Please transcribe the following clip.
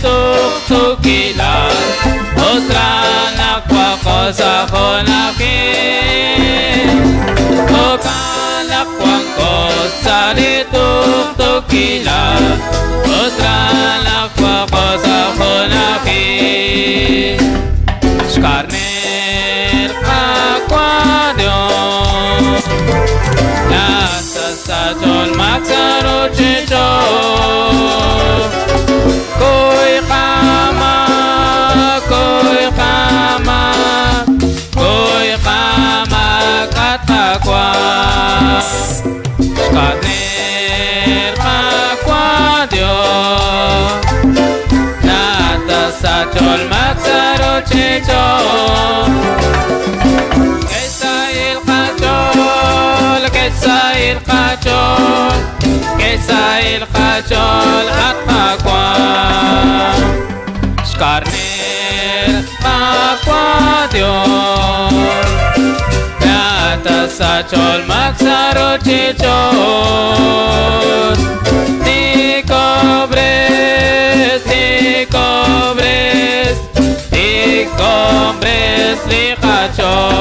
tuk-tukilan Usran akwako sa kunakin Ukan akwang ko sa tuk-tukilan Usran akwako sa kunakin Skarner akwadyon Nasa sa chol magsaro chicho Koy kama katakwa Skarner akwadyon Nata sa chol magsaro chicho Kesail kachol at makwa Skarner makwadyon Nata sa chol magsaro chichon Ni cobres li kachol